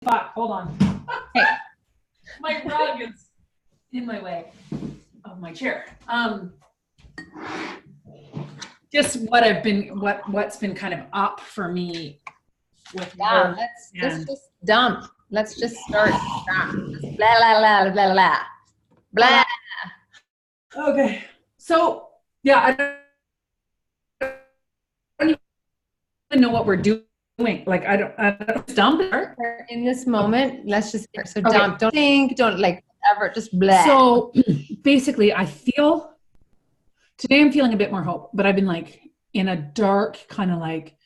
Fuck, hold on. Hey. My rug is in my way of my chair. Just what's been kind of up for me with work. Let's just dump. Let's just start. Just blah, blah, blah, blah, blah. Blah. Okay. So, yeah, I don't even know what we're doing. Like, I don't dump it. In this moment, let's just, so Okay. dump. Don't think, don't like ever, just blah. So basically I feel, today I'm feeling a bit more hope, but I've been like in a dark kind of like,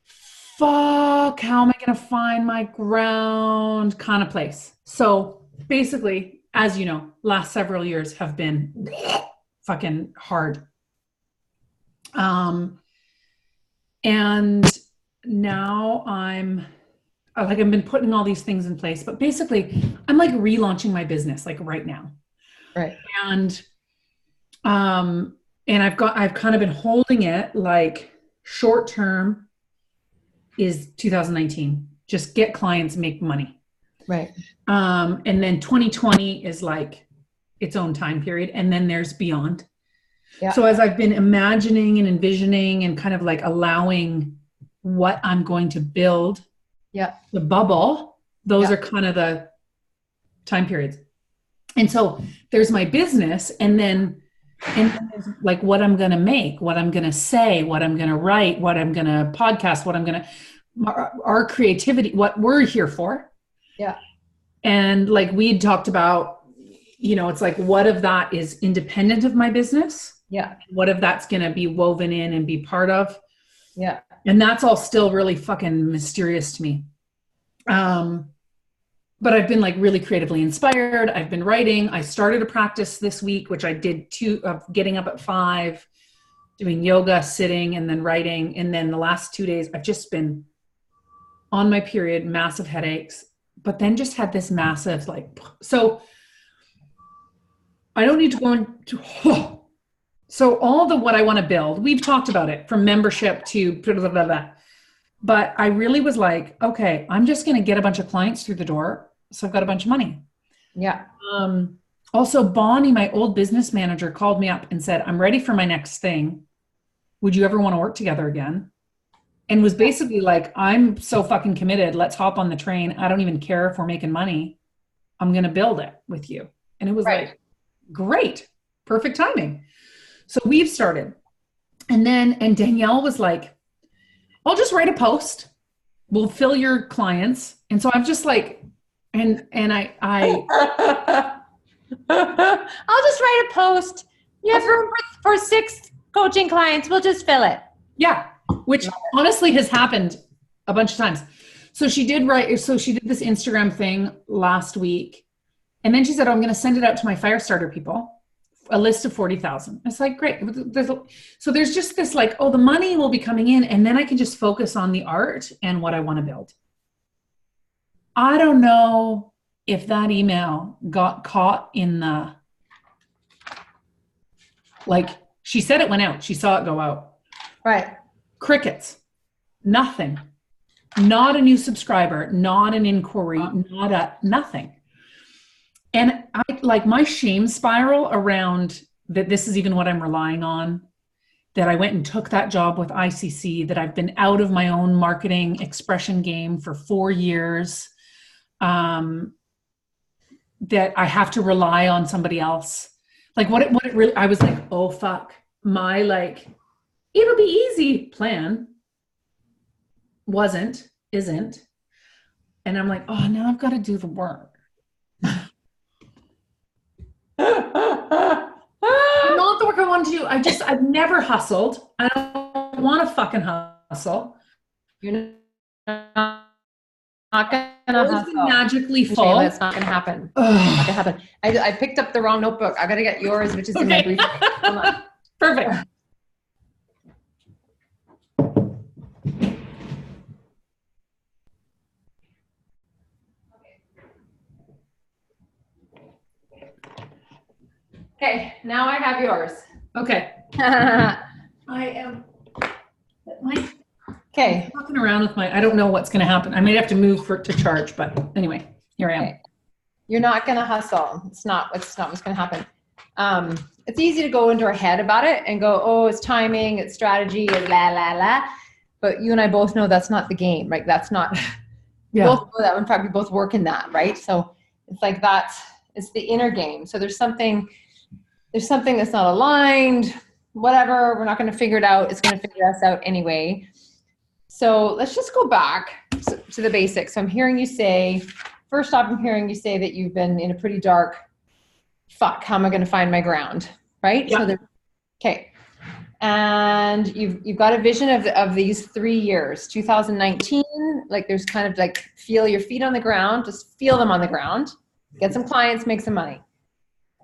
fuck, how am I going to find my ground kind of place. So basically, as you know, last several years have been fucking hard. And now I've been putting all these things in place, but basically I'm like relaunching my business like right now. Right. And I've kind of been holding it like short term is 2019. Just get clients, make money. Right. And then 2020 is like its own time period. And then there's beyond. Yeah. So as I've been imagining and envisioning and kind of like allowing what I'm going to build, the bubble, those are kind of the time periods. And so there's my business, and then there's like what I'm going to make, what I'm going to say, what I'm going to write, what I'm going to podcast, our creativity, what we're here for. Yeah. And like we talked about, it's like, what if that is independent of my business? Yeah. What if that's going to be woven in and be part of? Yeah. And that's all still really fucking mysterious to me. But I've been like really creatively inspired. I've been writing. I started a practice this week, which I did getting up at 5, doing yoga, sitting, and then writing. And then the last 2 days, I've just been on my period, massive headaches, but then just had this massive so I don't need to go into, so all what I want to build, we've talked about it from membership to blah, blah, blah, blah. But I really was like, okay, I'm just going to get a bunch of clients through the door. So I've got a bunch of money. Yeah. Also, Bonnie, my old business manager, called me up and said, I'm ready for my next thing. Would you ever want to work together again? And was basically like, I'm so fucking committed. Let's hop on the train. I don't even care if we're making money. I'm going to build it with you. And it was like, great, perfect timing. So we've started. And Danielle was like, I'll just write a post. We'll fill your clients. And so I'm just like, and I I'll just write a post. You have room for 6 coaching clients. We'll just fill it. Yeah. Which honestly has happened a bunch of times. So she did this Instagram thing last week. And then she said, I'm going to send it out to my fire starter people, a list of 40,000. It's like, great. So there's just this like, the money will be coming in, and then I can just focus on the art and what I want to build. I don't know if that email got caught in she said it went out. She saw it go out. Right. Crickets. Nothing. Not a new subscriber, not an inquiry, nothing. And I like my shame spiral around that this is even what I'm relying on, that I went and took that job with ICC, that I've been out of my own marketing expression game for 4 years, that I have to rely on somebody else. Like what it really, I was like, oh fuck, my it'll be easy plan isn't. And I'm like, oh, now I've got to do the work. Not the work I want to do. I've never hustled. I don't want to fucking hustle. You're not gonna hustle. Magically full. Shayla, it's not gonna happen. It's not gonna happen. I picked up the wrong notebook. I gotta get yours, which is in my briefcase. Hold on. Perfect. Okay, now I have yours. Okay. I am. Okay. Walking around with I don't know what's going to happen. I might have to move to charge, but anyway, here I am. Okay. You're not going to hustle. It's not what's going to happen. It's easy to go into our head about it and go, oh, it's timing, it's strategy, it's la, la, la. But you and I both know that's not the game, right? That's not, we both know that. In fact, we both work in that, right? So it's like it's the inner game. So there's something that's not aligned, whatever. We're not going to figure it out. It's going to figure us out anyway. So let's just go back to the basics. So I'm hearing you say, first off, I'm hearing you say that you've been in a pretty dark, fuck, how am I going to find my ground? Right? Yeah. So okay. And you've got a vision of these 3 years, 2019, like there's kind of like feel your feet on the ground, just feel them on the ground, get some clients, make some money.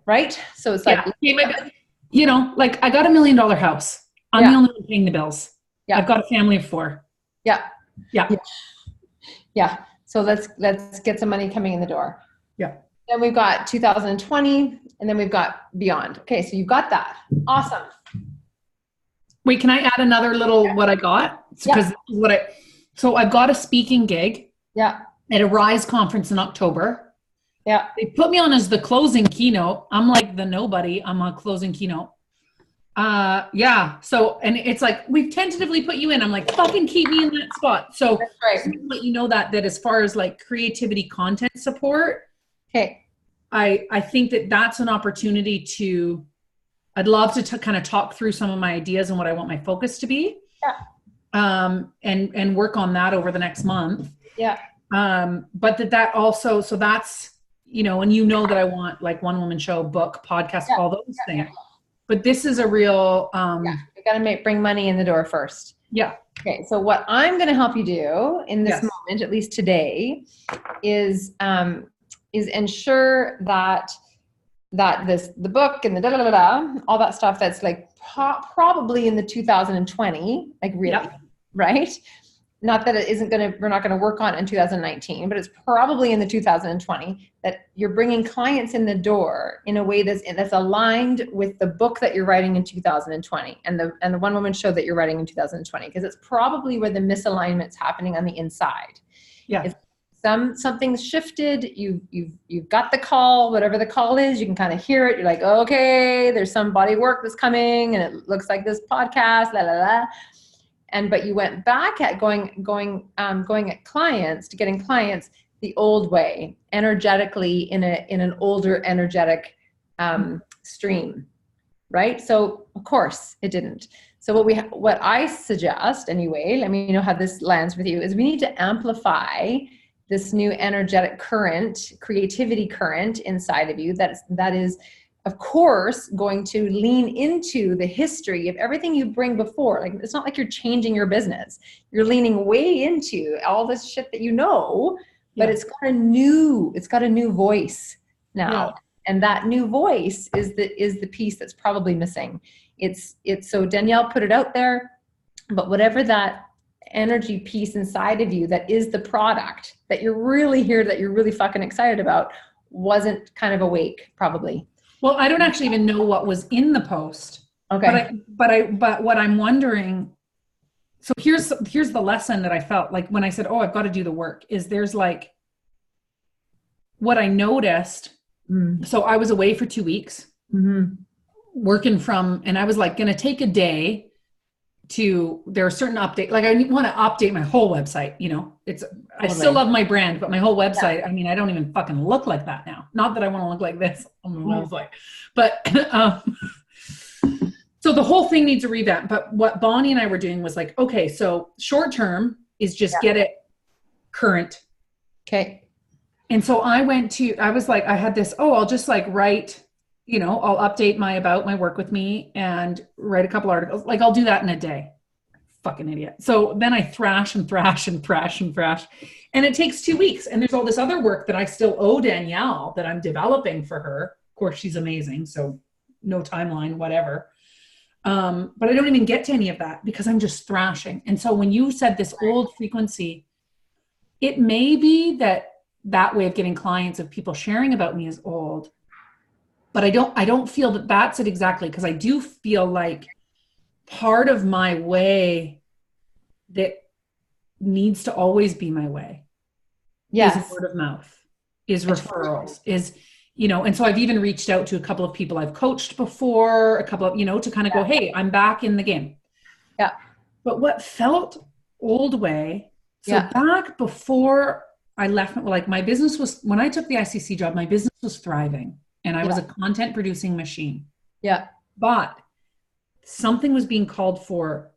Right? So it's like, you know, like I got $1 million house. I'm the only one paying the bills. Yeah. I've got a family of 4. Yeah. Yeah. Yeah. So let's get some money coming in the door. Yeah. Then we've got 2020 and then we've got beyond. Okay. So you've got that. Awesome. Wait, can I add another little what I got? Because so I've got a speaking gig. Yeah. At a Rise conference in October. Yeah. They put me on as the closing keynote. I'm like the nobody. I'm a closing keynote. Yeah. So, and it's like, we've tentatively put you in. I'm like, fucking keep me in that spot. So that's right. Just let you know that as far as like creativity content support, okay. I think that's an opportunity I'd love to kind of talk through some of my ideas and what I want my focus to be. Yeah. And work on that over the next month. Yeah. But that also, so that's, you know, and you know that I want like one woman show, book, podcast, all those things. Yeah. But this is a real, you got to bring money in the door first. Yeah. Okay. So what I'm going to help you do in this moment, at least today, is ensure that the book and the all that stuff that's like probably in the 2020, like really, right? Not that it isn't we're not going to work on it in 2019, but it's probably in the 2020 that you're bringing clients in the door in a way that's aligned with the book that you're writing in 2020 and the one woman show that you're writing in 2020, because it's probably where the misalignment's happening on the inside. Yeah. If something's shifted, you've got the call, whatever the call is, you can kind of hear it. You're like, okay, there's some body work that's coming and it looks like this podcast, la la la. But you went back at going at clients, to getting clients the old way, energetically in an older energetic stream, right? So of course it didn't. So what I suggest anyway, let me know how this lands with you, is we need to amplify this new energetic current, creativity current inside of you that is of course going to lean into the history of everything you bring before. Like, it's not like you're changing your business. You're leaning way into all this shit that you know, but it's got a new voice now. Yeah. And that new voice is the piece that's probably missing. It's so Danielle put it out there, but whatever that energy piece inside of you that is the product that you're really here, that you're really fucking excited about, wasn't kind of awake probably. Well, I don't actually even know what was in the post. Okay. But what I'm wondering, so here's the lesson that I felt like when I said, oh, I've got to do the work, is there's like, what I noticed. So I was away for 2 weeks working and I was like going to take a day there are certain updates. Like I want to update my whole website, you know, I still love my brand, but my whole website, I mean, I don't even fucking look like that now. Not that I want to look like this on my website, but, so the whole thing needs a revamp. But what Bonnie and I were doing was like, okay, so short term is just get it current. Okay. And so I was like, I had this, I'll just like write, you know, I'll update my work with me and write a couple articles. Like I'll do that in a day. Fucking idiot. So then I thrash and thrash and thrash and thrash. And it takes 2 weeks. And there's all this other work that I still owe Danielle that I'm developing for her. Of course, she's amazing. So no timeline, whatever. But I don't even get to any of that because I'm just thrashing. And so when you said this old frequency, it may be that way of getting clients, of people sharing about me, is old. But I don't feel that that's it exactly, because I do feel like part of my way that needs to always be my way is Yes. word of mouth, is referrals, is, and so I've even reached out to a couple of people I've coached before, a couple of, to kind of go, hey, I'm back in the game. Yeah. But what felt old way, so Yeah. back before I left, like my business was, when I took the ICC job, my business was thriving and I was a content producing machine. Yeah. But something was being called for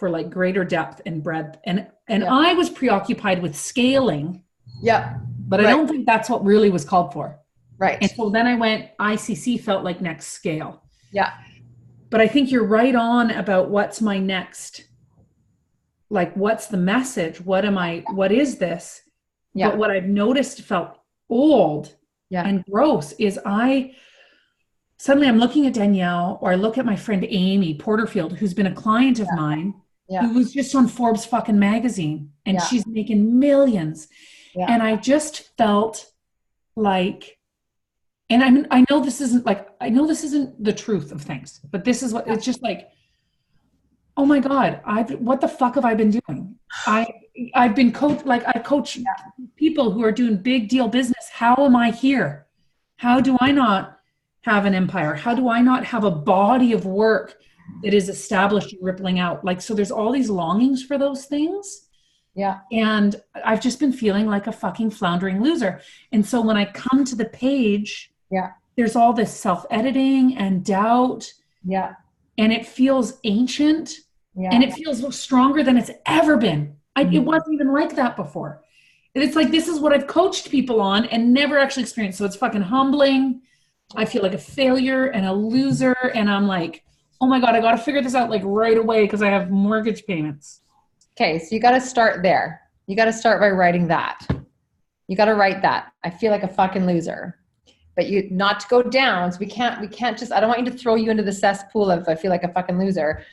like greater depth and breadth. And I was preoccupied with scaling. Yeah. But I don't think that's what really was called for. Right. And so then I went, ICC felt like next scale. Yeah. But I think you're right on about what's my next, like, what's the message? What is this? Yeah. But what I've noticed felt old and gross is suddenly I'm looking at Danielle, or I look at my friend Amy Porterfield, who's been a client of mine, who was just on Forbes fucking magazine, and she's making millions. Yeah. And I just felt like, and I know this isn't the truth of things, but this is what it's just like, oh my God, what the fuck have I been doing? I've been I coach people who are doing big deal business. How am I here? How do I not have an empire? How do I not have a body of work that is established and rippling out? Like, so there's all these longings for those things. Yeah. And I've just been feeling like a fucking floundering loser. And so when I come to the page, there's all this self-editing and doubt. Yeah. And it feels ancient. And it feels stronger than it's ever been. It wasn't even like that before. And it's like, this is what I've coached people on and never actually experienced. So it's fucking humbling. I feel like a failure and a loser. And I'm like, oh my God, I got to figure this out like right away because I have mortgage payments. Okay. So you got to start there. You got to start by writing that. You got to write that. I feel like a fucking loser. But you not to go down. So we can't just, I don't want you to throw you into the cesspool of I feel like a fucking loser.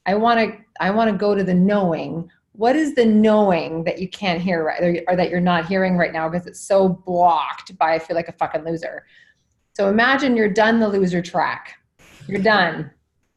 I want to go to the knowing. What is the knowing that you can't hear right, or that you're not hearing right now because it's so blocked by I feel like a fucking loser? So imagine you're done the loser track. You're done.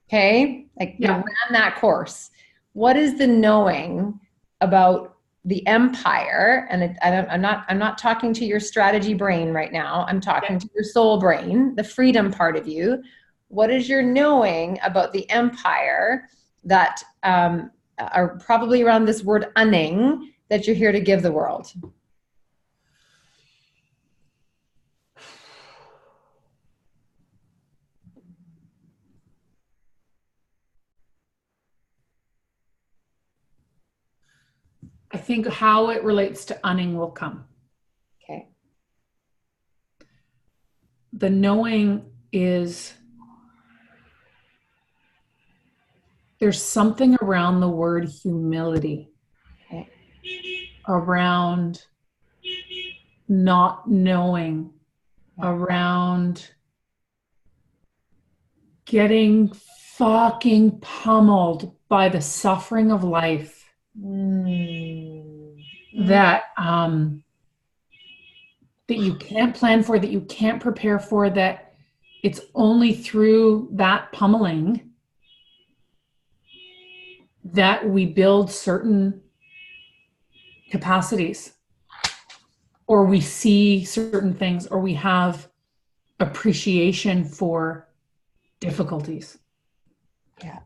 Okay? Like you ran that course. What is the knowing about the empire? And I'm not talking to your strategy brain right now. I'm talking to your soul brain, the freedom part of you. What is your knowing about the empire that are probably around this word unning that you're here to give the world? I think how it relates to unning will come. Okay. The knowing is there's something around the word humility, around not knowing, around getting fucking pummeled by the suffering of life. That you can't plan for, that you can't prepare for, that it's only through that pummeling that we build certain capacities, or we see certain things, or we have appreciation for difficulties. Yeah.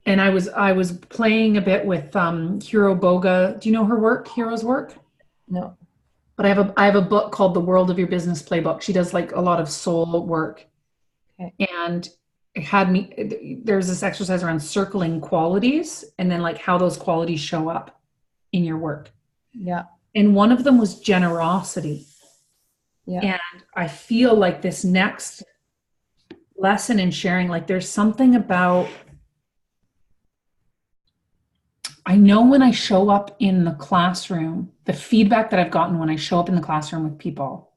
And I was playing a bit with Hiro Boga. Do you know her work, Hiro's work? No. But I have a book called The World of Your Business Playbook. She does like a lot of soul work. Okay. And it had me, there's this exercise around circling qualities and then like how those qualities show up in your work. Yeah. And one of them was generosity. Yeah. And I feel like this next lesson in sharing, like there's something about, I know when I show up in the classroom, the feedback that I've gotten when I show up in the classroom with people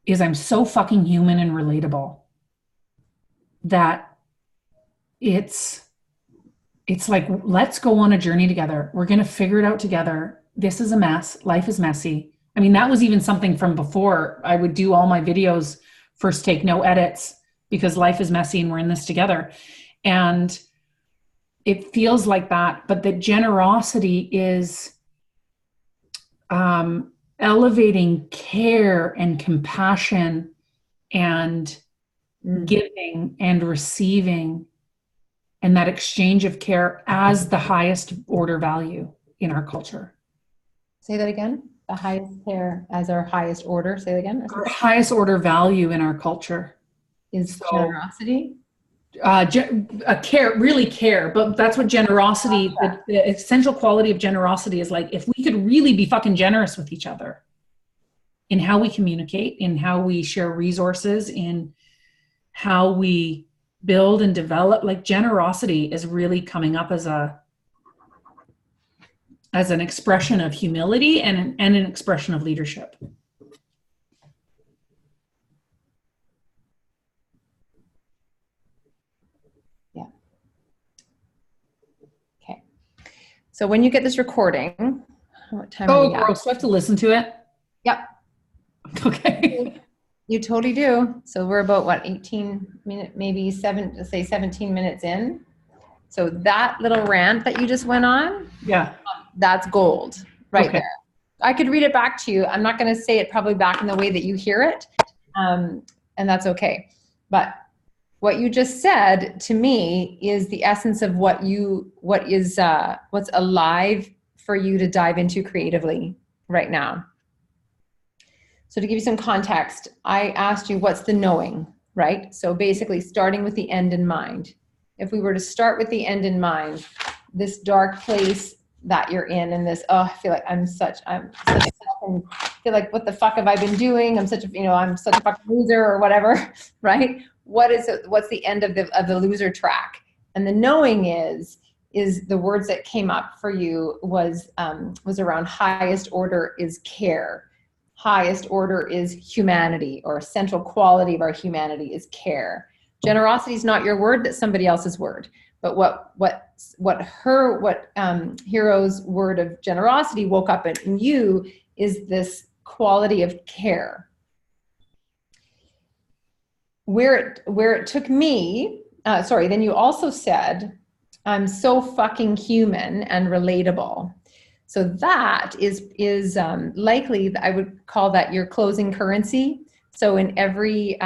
is I'm so fucking human and relatable that it's like, let's go on a journey together. We're going to figure it out together. This is a mess. Life is messy. I mean, that was even something from before. I would do all my videos, first take, no edits, because life is messy and we're in this together. And it feels like that, but that generosity is elevating care and compassion and giving and receiving, and that exchange of care as the highest order value in our culture. Say that again. The highest care as our highest order. Say it again. Our highest order value in our culture is generosity. Really care, but that's what generosity, the essential quality of generosity is like. If we could really be fucking generous with each other in how we communicate, in how we share resources, in how we build and develop, like generosity is really coming up as an expression of humility and an expression of leadership. Yeah. Okay. So when you get this recording, what time are we at? Gross. Do I have to listen to it? Yep. Okay. You totally do. So we're about what, 18 minutes, maybe 17 minutes in. So that little rant that you just went on, yeah, that's gold right there. I could read it back to you. I'm not going to say it probably back in the way that you hear it. And that's okay. But what you just said to me is the essence of what's alive for you to dive into creatively right now. So to give you some context, I asked you, what's the knowing, right? So basically starting with the end in mind. If we were to start with the end in mind, this dark place that you're in and this, I feel like I'm such a fucking, feel like, what the fuck have I been doing? I'm such a fucking loser or whatever, right? What's the end of the loser track? And the knowing is the words that came up for you was around highest order is care. Highest order is humanity, or a central quality of our humanity is care. Generosity is not your word, that's somebody else's word. But what Hero's word of generosity woke up in you is this quality of care. Where it took me, then you also said, I'm so fucking human and relatable. So that is likely, I would call that your closing currency. So in every,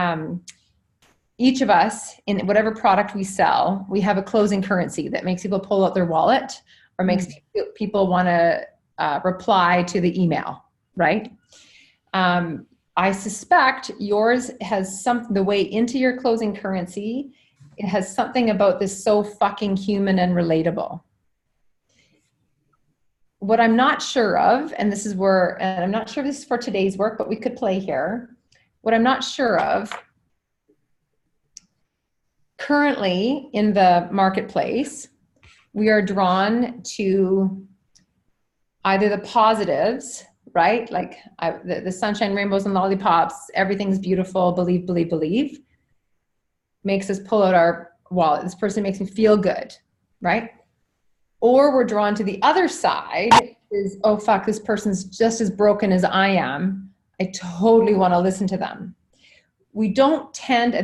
each of us, in whatever product we sell, we have a closing currency that makes people pull out their wallet or makes people want to reply to the email, right? I suspect yours has the way into your closing currency, it has something about this so fucking human and relatable. What I'm not sure of, and I'm not sure if this is for today's work, but we could play here. What I'm not sure of, currently in the marketplace, we are drawn to either the positives, right? Like the sunshine, rainbows, and lollipops, everything's beautiful, believe, believe, believe, makes us pull out our wallet. This person makes me feel good, right? Or we're drawn to the other side is, oh fuck, this person's just as broken as I am. I totally want to listen to them. We don't tend to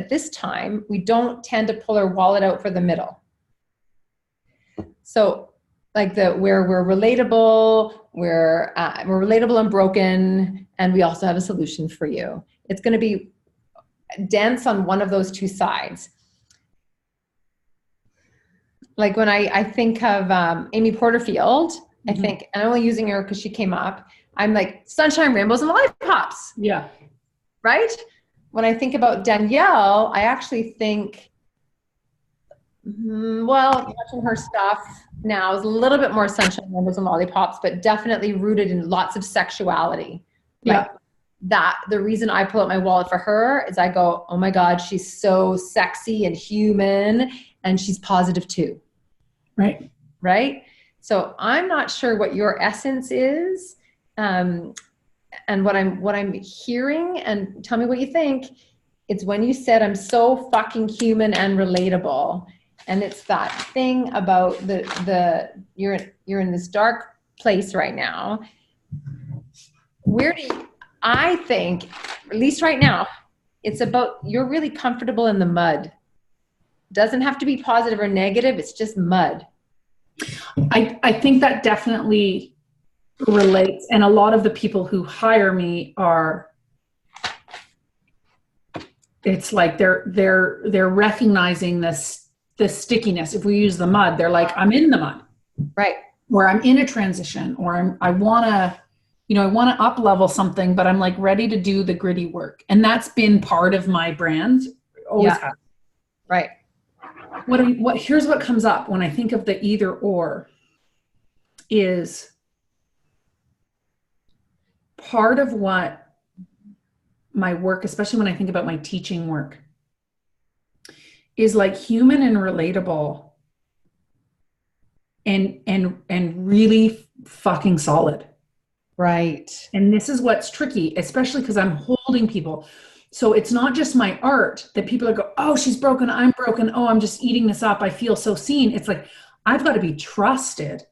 pull our wallet out for the middle. So like where we're relatable, we're relatable and broken, and we also have a solution for you. It's going to be dense on one of those two sides. Like when I think of Amy Porterfield, I think, and I'm only using her because she came up, I'm like, sunshine, rainbows, and lollipops. Yeah. Right? When I think about Danielle, I actually think, watching her stuff now is a little bit more sunshine, rainbows, and lollipops, but definitely rooted in lots of sexuality. Yeah. Like that, the reason I pull out my wallet for her is I go, oh my God, she's so sexy and human, and she's positive too. Right. Right? So I'm not sure what your essence is, and what I'm hearing, and tell me what you think. It's when you said, I'm so fucking human and relatable. And it's that thing about you're in this dark place right now. I think, at least right now, it's about, you're really comfortable in the mud. Doesn't have to be positive or negative. It's just mud. I think that definitely relates. And a lot of the people who hire me are, it's like they're recognizing this stickiness. If we use the mud, they're like, I'm in the mud. Right. Or I'm in a transition, or I want to up level something, but I'm like ready to do the gritty work. And that's been part of my brand. Always has. Right. Here's what comes up when I think of the either or is part of what my work, especially when I think about my teaching work, is like human and relatable and really fucking solid. Right. And this is what's tricky, especially because I'm holding people. So it's not just my art that people are go, oh, she's broken, I'm broken. Oh, I'm just eating this up. I feel so seen. It's like, I've got to be trusted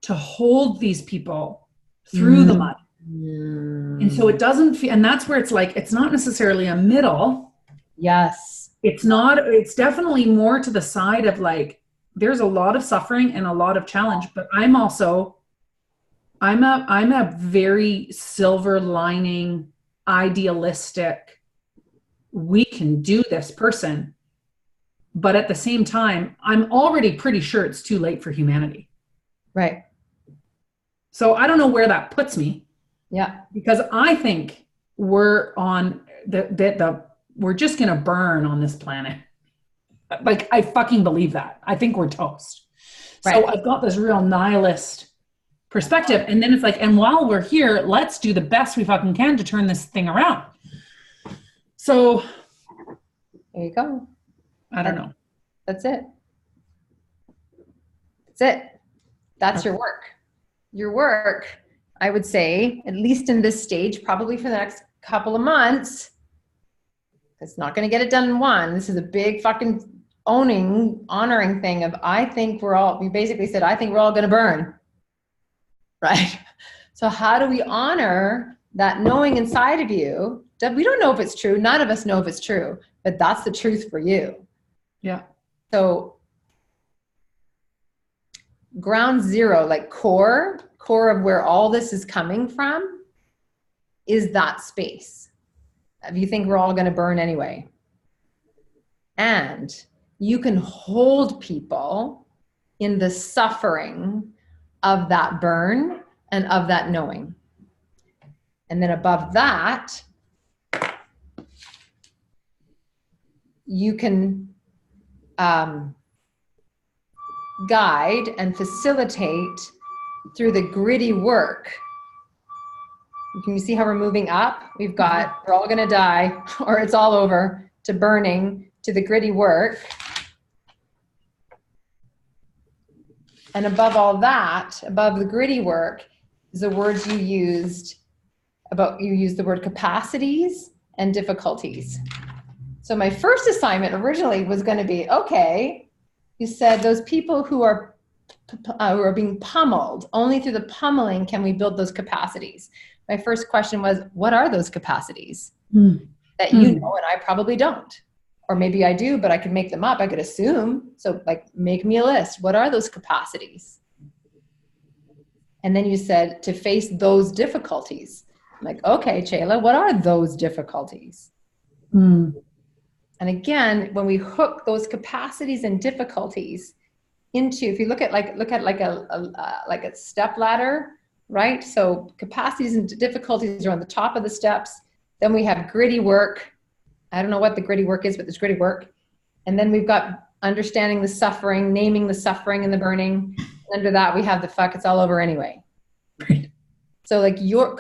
to hold these people through the mud. And so it doesn't feel, and that's where it's like, it's not necessarily a middle. Yes. It's definitely more to the side of like, there's a lot of suffering and a lot of challenge, but I'm a very silver lining, idealistic, we can do this person. But at the same time, I'm already pretty sure it's too late for humanity. Right. So I don't know where that puts me. Yeah. Because I think we're on we're just going to burn on this planet. Like, I fucking believe that. I think we're toast. Right. So I've got this real nihilist perspective. And then it's like, and while we're here, let's do the best we fucking can to turn this thing around. So there you go. I don't know. That's it. That's it. That's your work. Your work, I would say, at least in this stage, probably for the next couple of months, it's not going to get it done in one. This is a big fucking honoring thing of, we basically said, I think we're all going to burn. Right? So how do we honor that knowing inside of you that we don't know if it's true? None of us know if it's true, but that's the truth for you. Yeah. So ground zero, like core of where all this is coming from is that space. If you think we're all going to burn anyway. And you can hold people in the suffering of that burn and of that knowing. And then above that, you can guide and facilitate through the gritty work. Can you see how we're moving up? We've got, we're all going to die, or it's all over, to burning, to the gritty work. And above all that, above the gritty work, is the words you used you used the word capacities and difficulties. So my first assignment originally was going to be, okay, you said those people who are being pummeled, only through the pummeling can we build those capacities. My first question was, what are those capacities that you know and I probably don't? Or maybe I do, but I could make them up. I could assume. So like, make me a list. What are those capacities? And then you said to face those difficulties. I'm like, okay, Chela, what are those difficulties? And again, when we hook those capacities and difficulties into, if you look at a step ladder, right? So capacities and difficulties are on the top of the steps. Then we have gritty work. I don't know what the gritty work is, but there's gritty work. And then we've got understanding the suffering, naming the suffering and the burning. Under that, we have the fuck, it's all over anyway. Right. So like your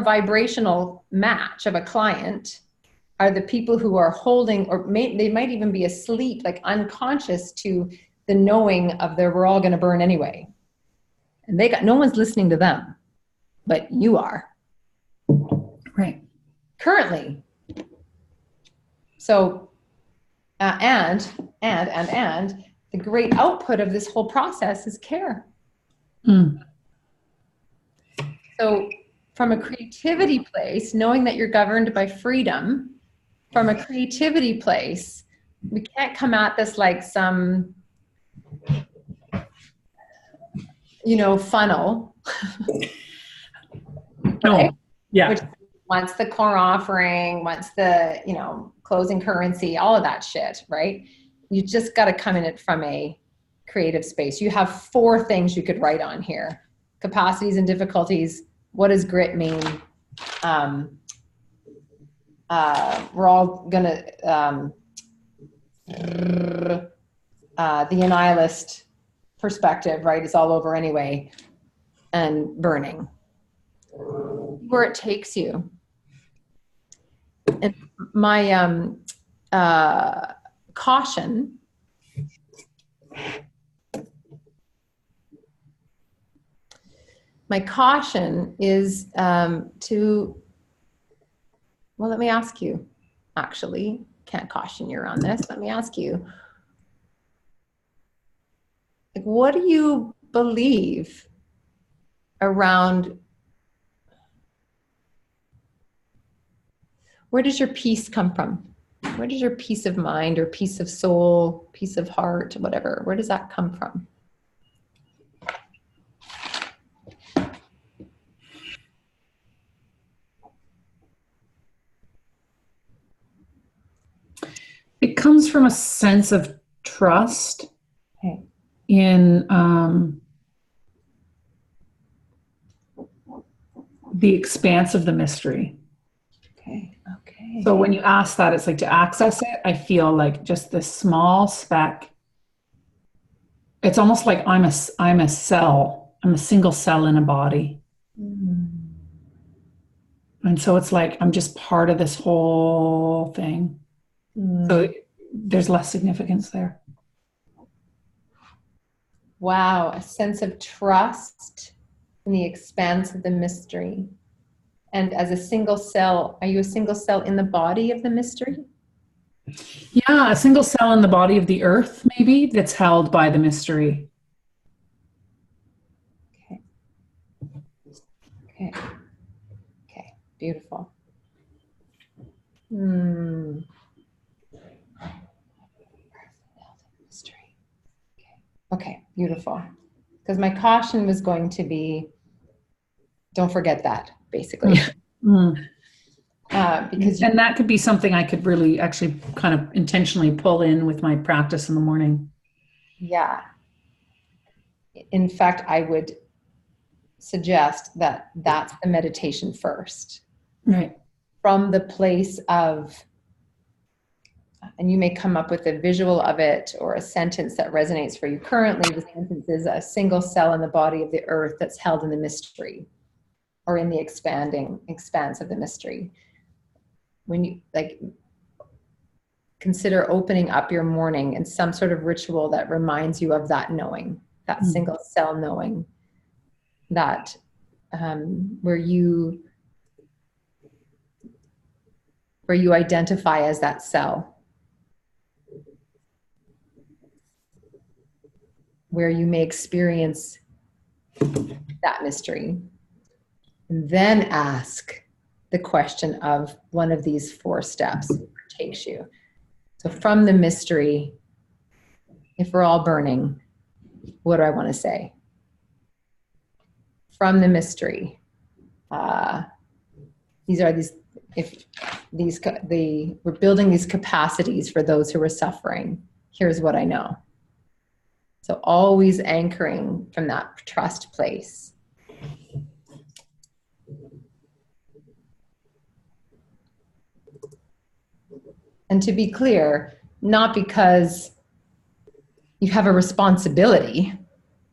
vibrational match of a client are the people who are holding, or they might even be asleep, like unconscious to the knowing of we're all going to burn anyway. And no one's listening to them, but you are. Right. Currently. So, and the great output of this whole process is care. So from a creativity place, knowing that you're governed by freedom, from a creativity place, we can't come at this like some funnel. No. Right? Yeah. Which wants the core offering, wants the, closing currency, all of that shit, right? You just got to come in it from a creative space. You have 4 things you could write on here: capacities and difficulties. What does grit mean? We're all gonna the annihilist perspective, right, is all over anyway, and burning. Where it takes you. And my caution is let me ask you, actually, can't caution you on this. Let me ask you, like, what do you believe around, where does your peace come from? Where does your peace of mind or peace of soul, peace of heart, whatever, where does that come from? It comes from a sense of trust in the expanse of the mystery. Okay. So when you ask that, it's like, to access it, I feel like just this small speck. It's almost like I'm a cell. I'm a single cell in a body. Mm-hmm. And so it's like I'm just part of this whole thing. So there's less significance there. Wow, a sense of trust in the expanse of the mystery. And as a single cell, are you a single cell in the body of the mystery? Yeah, a single cell in the body of the earth, maybe, that's held by the mystery. Okay, beautiful. Okay, beautiful. Because my caution was going to be, don't forget that, basically. Because and that could be something I could really actually kind of intentionally pull in with my practice in the morning. Yeah. In fact, I would suggest that that's the meditation first. Right. From the place of, and you may come up with a visual of it or a sentence that resonates for you currently. The sentence is a single cell in the body of the earth that's held in the mystery or in the expanse of the mystery. When you consider opening up your morning in some sort of ritual that reminds you of that knowing, that single cell knowing, that where you identify as that cell, where you may experience that mystery, and then ask the question of one of these 4 steps takes you. So from the mystery, if we're all burning, what do I want to say? From the mystery, we're building these capacities for those who are suffering. Here's what I know. So always anchoring from that trust place. And to be clear, not because you have a responsibility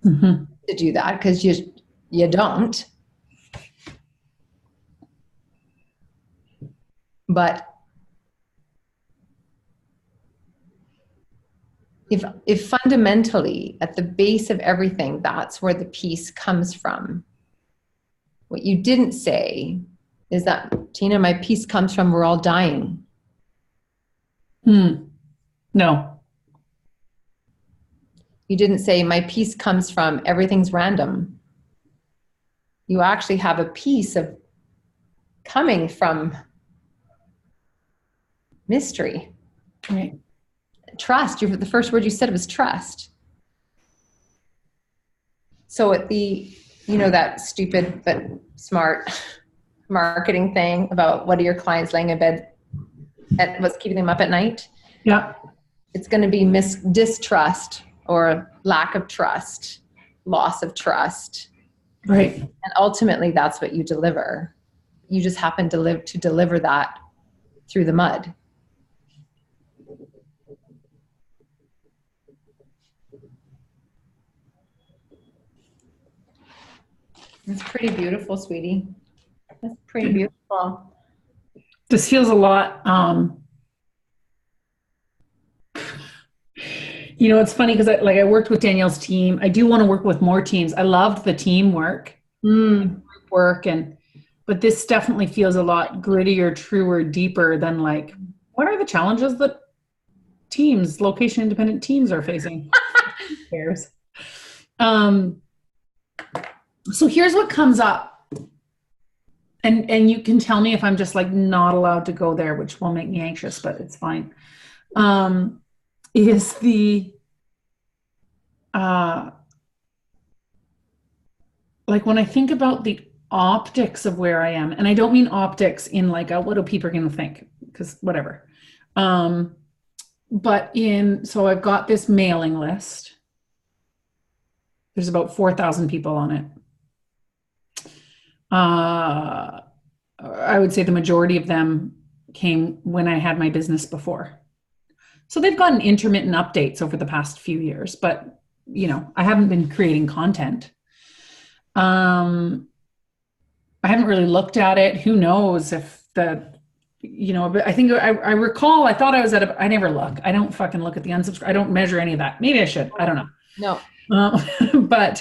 to do that, because you don't. But if fundamentally at the base of everything, that's where the peace comes from. What you didn't say is that, Tina, my peace comes from we're all dying. No. You didn't say my peace comes from everything's random. You actually have a piece of coming from mystery. Right. Trust. The first word you said was trust. So at the, that stupid but smart marketing thing about what are your clients laying in bed at, what's keeping them up at night? Yeah. It's going to be distrust or lack of trust, loss of trust. Right. And ultimately that's what you deliver. You just happen to deliver that through the mud. It's pretty beautiful, sweetie. That's pretty beautiful. This feels a lot, it's funny because I worked with Danielle's team. I do want to work with more teams. I loved the teamwork, work, but this definitely feels a lot grittier, truer, deeper than like, what are the challenges that location independent teams are facing? Who cares? So here's what comes up. And you can tell me if I'm just like not allowed to go there, which will make me anxious, but it's fine. Is the like when I think about the optics of where I am, and I don't mean optics in like what do people going to think? Because whatever. But so I've got this mailing list. There's about 4,000 people on it. I would say the majority of them came when I had my business before. So they've gotten intermittent updates over the past few years, but I haven't been creating content. I haven't really looked at it. Who knows if but I think I recall, I thought I was I never look. I don't fucking look at the unsubscribe. I don't measure any of that. Maybe I should. I don't know. No. But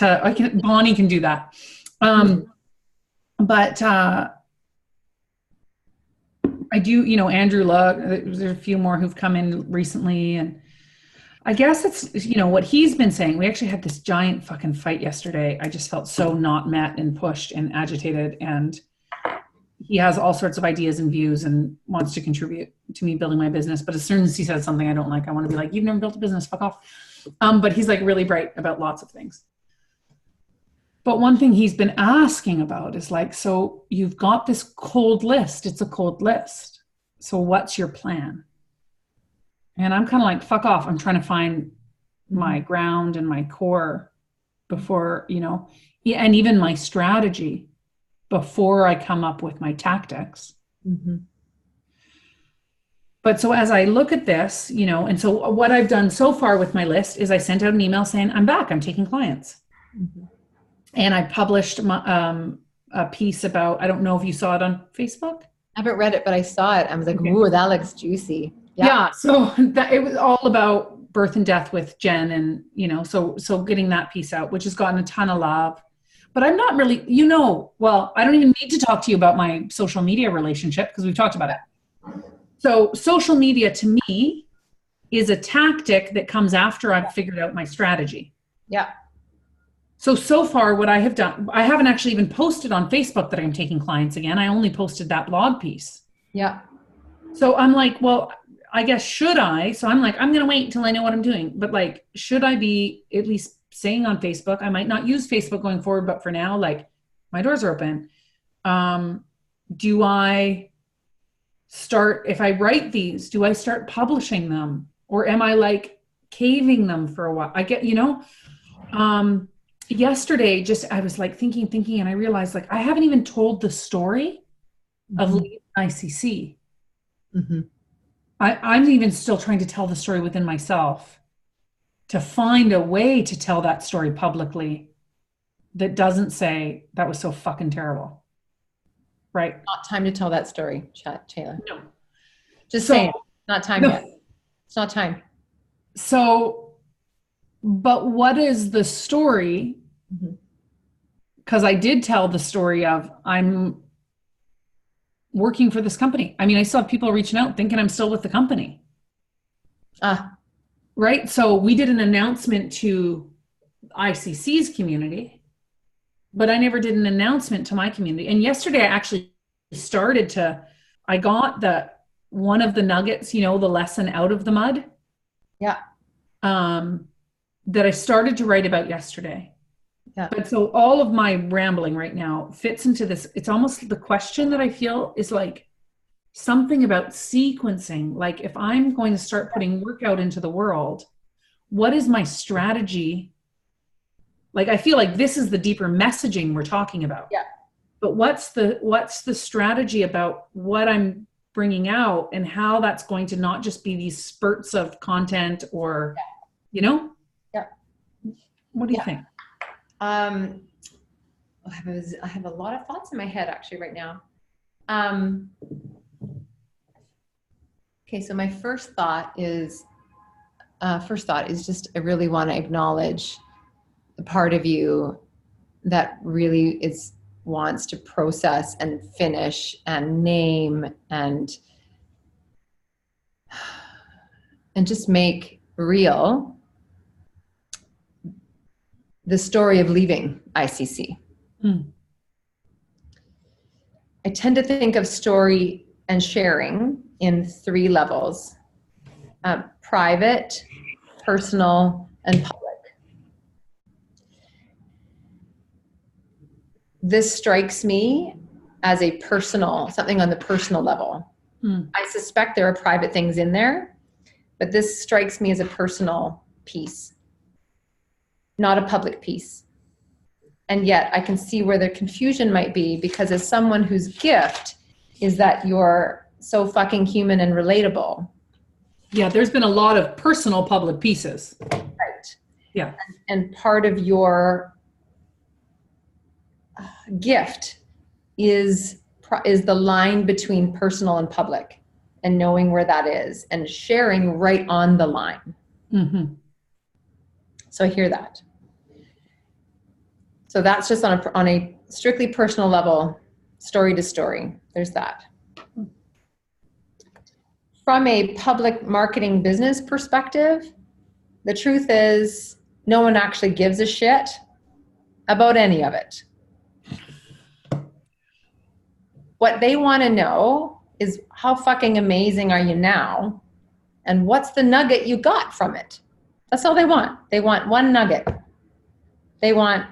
Bonnie can do that. But I do, Andrew Luck, there's a few more who've come in recently. And I guess it's, what he's been saying. We actually had this giant fucking fight yesterday. I just felt so not met and pushed and agitated. And he has all sorts of ideas and views and wants to contribute to me building my business. But as soon as he says something I don't like, I want to be like, you've never built a business, fuck off. But he's like really bright about lots of things. But one thing he's been asking about is like, so you've got this cold list. It's a cold list. So what's your plan? And I'm kind of like, fuck off. I'm trying to find my ground and my core before, and even my strategy before I come up with my tactics. Mm-hmm. But so as I look at this, and so what I've done so far with my list is I sent out an email saying, I'm back, I'm taking clients. Mm-hmm. And I published a piece about, I don't know if you saw it on Facebook. I haven't read it, but I saw it. I was like, ooh, that looks juicy. Yeah. So it was all about birth and death with Jen and, so getting that piece out, which has gotten a ton of love. But I'm not really, well, I don't even need to talk to you about my social media relationship because we've talked about it. So social media to me is a tactic that comes after I've figured out my strategy. Yeah. So far what I have done, I haven't actually even posted on Facebook that I'm taking clients again. I only posted that blog piece. Yeah. So I'm like, well, I guess should I? So I'm like, I'm going to wait until I know what I'm doing. But like, should I be at least saying on Facebook? I might not use Facebook going forward, but for now, like my doors are open. Do I start, if I write these, do I start publishing them? Or am I like caving them for a while? I get, yesterday, I was like thinking, and I realized like, I haven't even told the story of leaving ICC. Mm-hmm. I'm even still trying to tell the story within myself to find a way to tell that story publicly that doesn't say that was so fucking terrible. Right. Not time to tell that story, Chela. No. Just saying, not time yet. It's not time. So, but what is the story? Because I did tell the story of I'm working for this company. I mean, I still have people reaching out thinking I'm still with the company. Right. So we did an announcement to ICC's community, but I never did an announcement to my community. And yesterday I actually I got one of the nuggets, the lesson out of the mud. Yeah. That I started to write about yesterday. Yeah. But so all of my rambling right now fits into this. It's almost the question that I feel is like something about sequencing. Like if I'm going to start putting work out into the world, what is my strategy? Like I feel like this is the deeper messaging we're talking about. Yeah. But what's the strategy about what I'm bringing out and how that's going to not just be these spurts of content or, you know? Yeah. What do you think? I have a lot of thoughts in my head actually right now. Okay, so my first thought is just I really want to acknowledge the part of you that really wants to process and finish and name and just make real the story of leaving ICC. I tend to think of story and sharing in 3 levels: private, personal, and public. This strikes me as something on the personal level. I suspect there are private things in there, but this strikes me as a personal piece, not a public piece. And yet I can see where the confusion might be, because as someone whose gift is that you're so fucking human and relatable. Yeah, there's been a lot of personal public pieces. Right. Yeah. And part of your gift is the line between personal and public, and knowing where that is and sharing right on the line. Mm-hmm. So I hear that. So that's just on a strictly personal level, story to story. There's that. From a public marketing business perspective, the truth is no one actually gives a shit about any of it. What they want to know is how fucking amazing are you now? And what's the nugget you got from it? That's all they want. They want one nugget. They want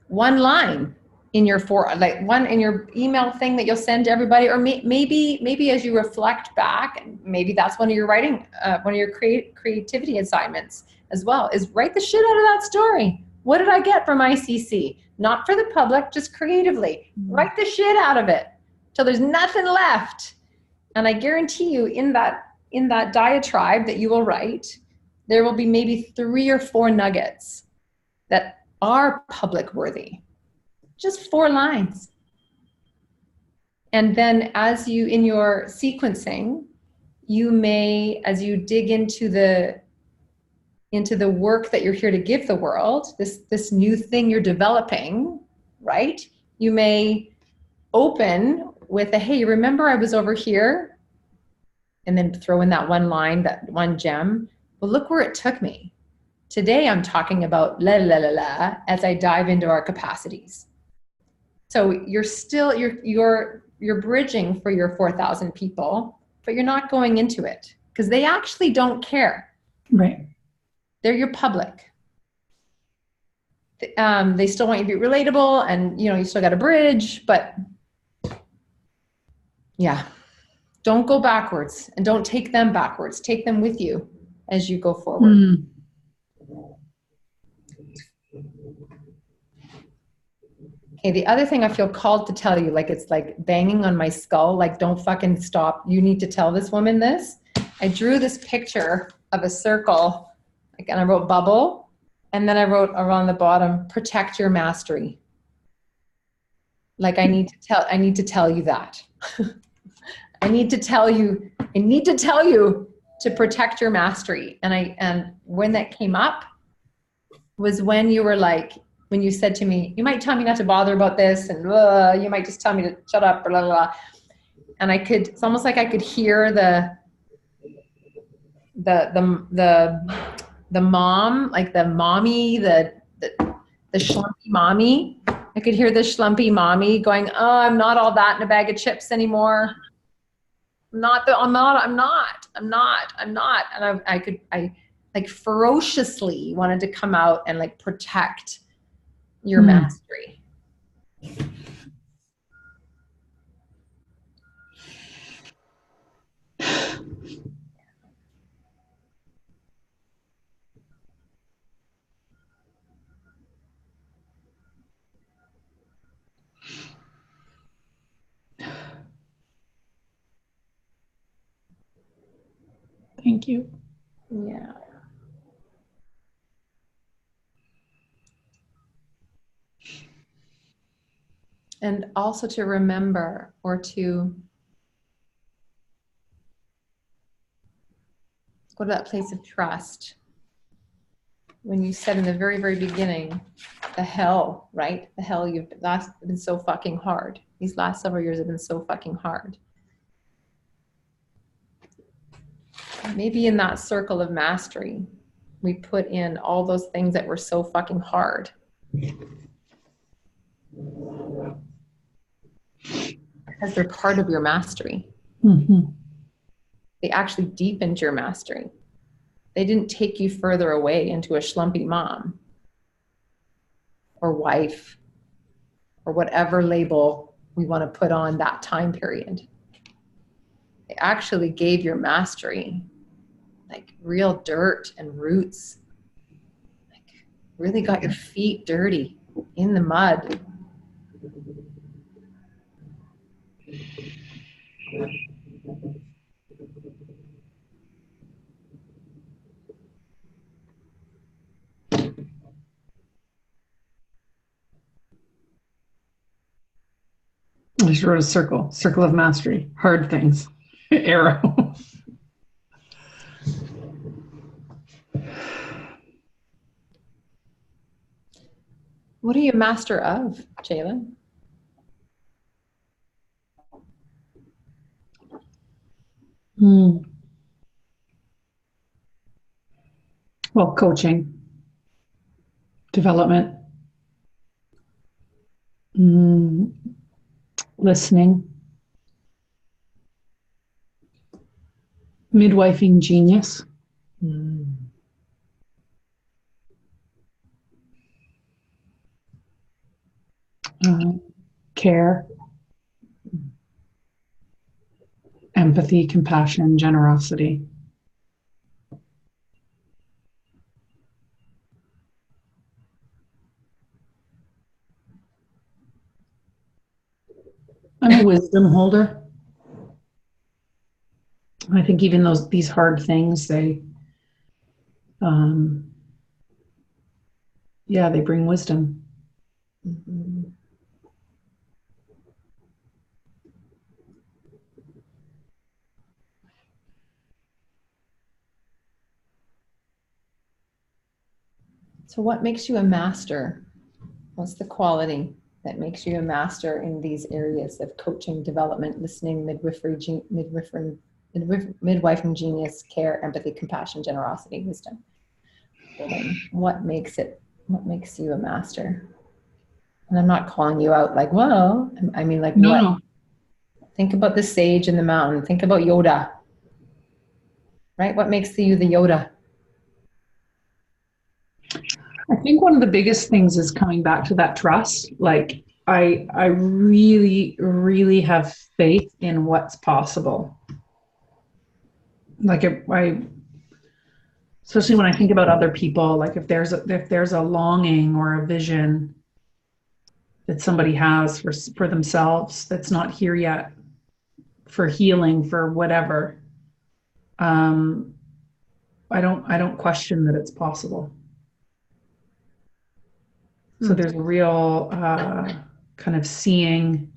one line in your one in your email thing that you'll send to everybody, or maybe as you reflect back, and maybe that's one of your writing, one of your creativity assignments as well, is write the shit out of that story. What did I get from ICC? Not for the public, just creatively. Write the shit out of it till there's nothing left. And I guarantee you, in that diatribe that you will write, there will be maybe 3 or 4 nuggets that are public worthy. Just 4 lines. And then as you, in your sequencing, you may, as you dig into the work that you're here to give the world, this new thing you're developing, right? You may open with a, hey, remember I was over here? And then throw in that one line, that one gem. Well, look where it took me. Today I'm talking about la la la la as I dive into our capacities. So you're bridging for your 4,000 people, but you're not going into it because they actually don't care. Right. They're your public. They still want you to be relatable, and you still got a bridge, but yeah, don't go backwards, and don't take them backwards. Take them with you as you go forward. Okay, the other thing I feel called to tell you, like it's like banging on my skull, like don't fucking stop. You need to tell this woman this. I drew this picture of a circle, and I wrote bubble, and then I wrote around the bottom, protect your mastery. Like I need to tell you that. I need to tell you to protect your mastery. And when that came up was when you were like, when you said to me, you might tell me not to bother about this, and you might just tell me to shut up, blah, blah, blah. And it's almost like I could hear the mom, like the mommy, the schlumpy mommy. I could hear the schlumpy mommy going, oh, I'm not all that in a bag of chips anymore. I'm not. And I like ferociously wanted to come out and like protect your mastery? Thank you. Yeah. And also to remember, or to go to that place of trust. When you said in the very, very beginning, the hell, right? The hell you've been so fucking hard. These last several years have been so fucking hard. Maybe in that circle of mastery, we put in all those things that were so fucking hard. Because they're part of your mastery. Mm-hmm. They actually deepened your mastery. They didn't take you further away into a schlumpy mom or wife or whatever label we want to put on that time period. They actually gave your mastery like real dirt and roots, like really got your feet dirty in the mud. I just wrote a circle of mastery, hard things, arrow. What are you master of, Chela? Well, coaching, development, listening, midwifing genius. Care, empathy, compassion, generosity. I'm a wisdom holder. I think even these hard things, they bring wisdom. Mm-hmm. So what makes you a master? What's the quality that makes you a master in these areas of coaching, development, listening, midwifing genius, care, empathy, compassion, generosity, wisdom? What makes you a master? And I'm not calling you out like, well, I mean like what? No. Think about the sage in the mountain. Think about Yoda. Right? What makes you the Yoda? I think one of the biggest things is coming back to that trust. Like I really, really have faith in what's possible. Like I especially when I think about other people, like if there's a longing or a vision that somebody has for themselves that's not here yet, for healing, for whatever, I don't question that it's possible. So there's a real kind of seeing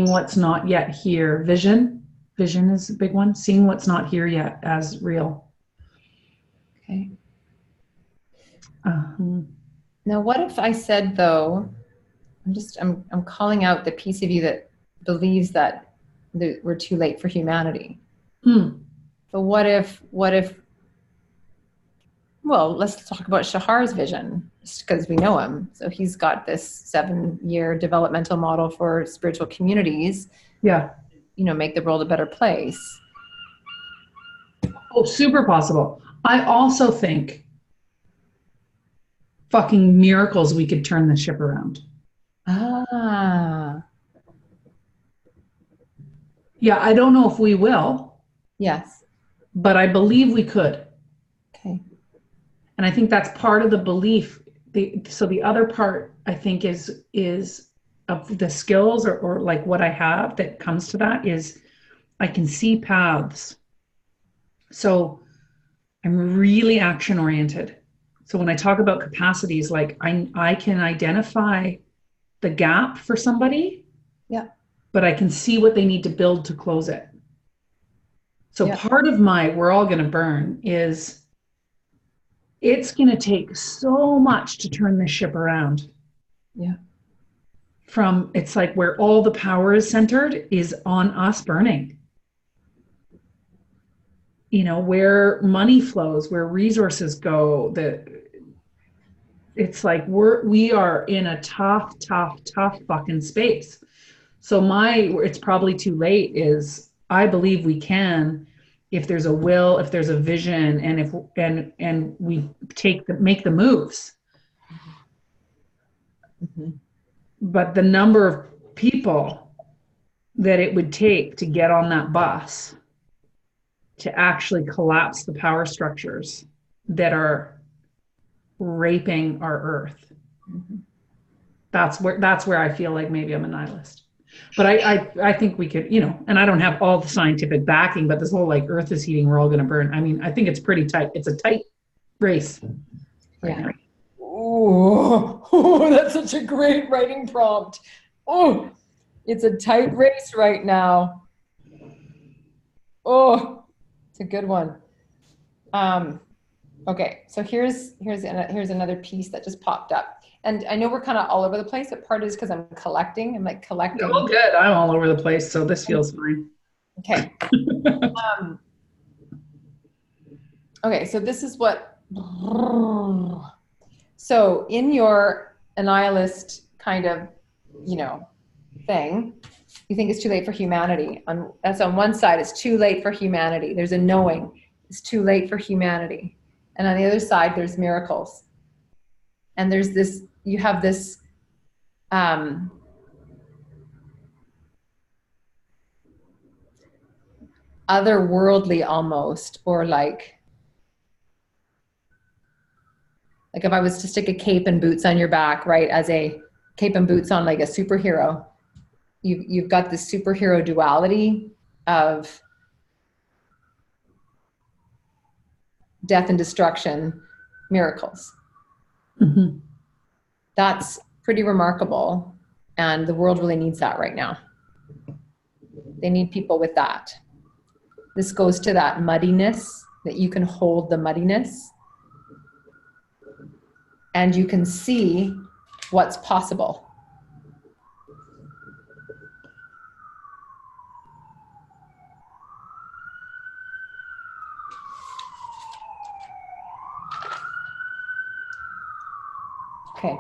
what's not yet here. Vision is a big one. Seeing what's not here yet as real. Okay. Now, what if I said, though, I'm calling out the piece of you that believes that we're too late for humanity. But what if, well, let's talk about Shahar's vision, just because we know him. So he's got this 7-year developmental model for spiritual communities. Yeah. Make the world a better place. Oh, super possible. I also think fucking miracles we could turn the ship around. Ah. Yeah, I don't know if we will. Yes. But I believe we could. Okay. And I think that's part of the belief. So the other part, I think, is of the skills or like what I have that comes to that is I can see paths. So I'm really action oriented. So when I talk about capacities, like I can identify the gap for somebody, Yeah. but I can see what they need to build to close it. So Yeah. part of my we're all going to burn is it's going to take so much to turn this ship around. Yeah. From it's like where all the power is centered is on us burning. You know, where money flows, where resources go, it's like we are in a tough fucking space. So it's probably too late is I believe we can if there's a will, if there's a vision, and if and we make the moves. Mm-hmm. But the number of people that it would take to get on that bus to actually collapse the power structures that are raping our earth. Mm-hmm. That's where I feel like maybe I'm a nihilist. But I think we could, you know, and I don't have all the scientific backing, but this whole like earth is heating, we're all going to burn. I mean, I think it's pretty tight. It's a tight race. Right now. Oh, that's such a great writing prompt. Oh, it's a tight race right now. Oh, it's a good one. Okay, so here's another piece that just popped up. And I know we're kind of all over the place, but part is because I'm collecting. I'm like collecting. Oh, good. I'm all over the place, so this feels fine. Okay. Okay, so this is what. So in your annihilist kind of, you know, thing, you think it's too late for humanity. That's on one side, it's too late for humanity. There's a knowing, it's too late for humanity. And on the other side, there's miracles. And there's this, you have this otherworldly almost, or like if I was to stick a cape and boots on your back, right, as a cape and boots on like a superhero, you've got this superhero duality of death and destruction, miracles. Mm-hmm. That's pretty remarkable. And the world really needs that right now. They need people with that. This goes to that muddiness, that you can hold the muddiness and you can see what's possible. Okay,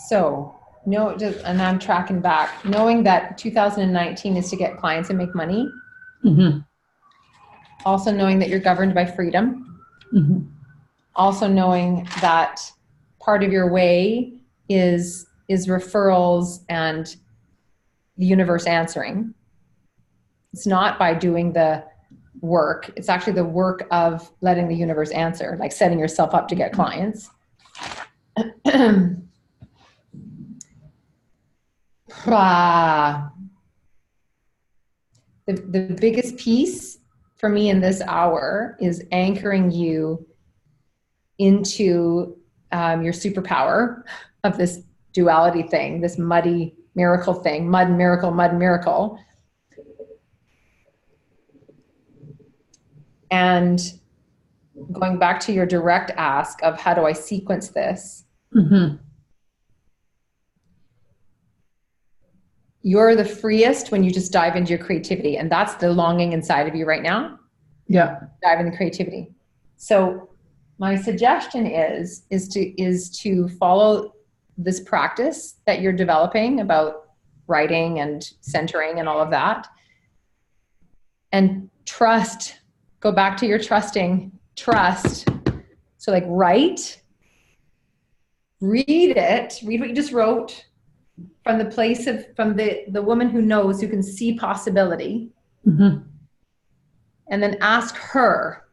so and I'm tracking back, knowing that 2019 is to get clients and make money. Mm-hmm. Also knowing that you're governed by freedom. Mm-hmm. Also knowing that part of your way is referrals and the universe answering. It's not by doing the work. It's actually the work of letting the universe answer, like setting yourself up to get clients. The biggest piece for me in this hour is anchoring you into your superpower of this duality thing, this muddy miracle thing, mud miracle, mud miracle. And going back to your direct ask of how do I sequence this? Mm-hmm. You're the freest when you just dive into your creativity. And that's the longing inside of you right now. Yeah. Dive into creativity. So my suggestion is to follow this practice that you're developing about writing and centering and all of that. And trust, go back to your trusting, trust. So like write read it, read what you just wrote from the place of, from the woman who knows, who can see possibility. Mm-hmm. And then ask her,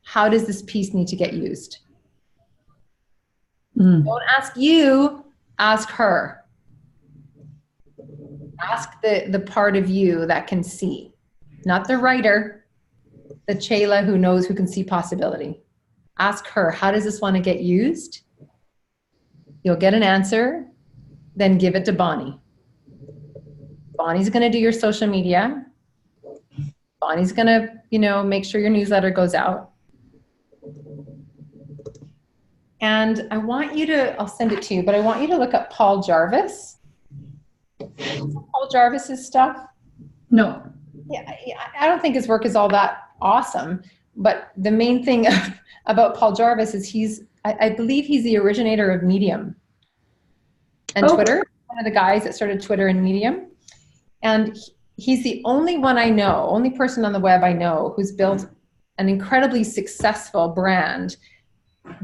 how does this piece need to get used? Mm. Don't ask you, ask her. Ask the part of you that can see, not the writer, the Chela who knows, who can see possibility. Ask her, how does this want to get used? You'll get an answer, then give it to Bonnie. Bonnie's going to do your social media. Bonnie's going to, you know, make sure your newsletter goes out. And I want you to, I'll send it to you, but I want you to look up Paul Jarvis. Paul Jarvis's stuff. No. Yeah, I don't think his work is all that awesome, but the main thing about Paul Jarvis is I believe he's the originator of Medium and Twitter, one of the guys that started Twitter and Medium. And he's the only one I know, only person on the web I know who's built an incredibly successful brand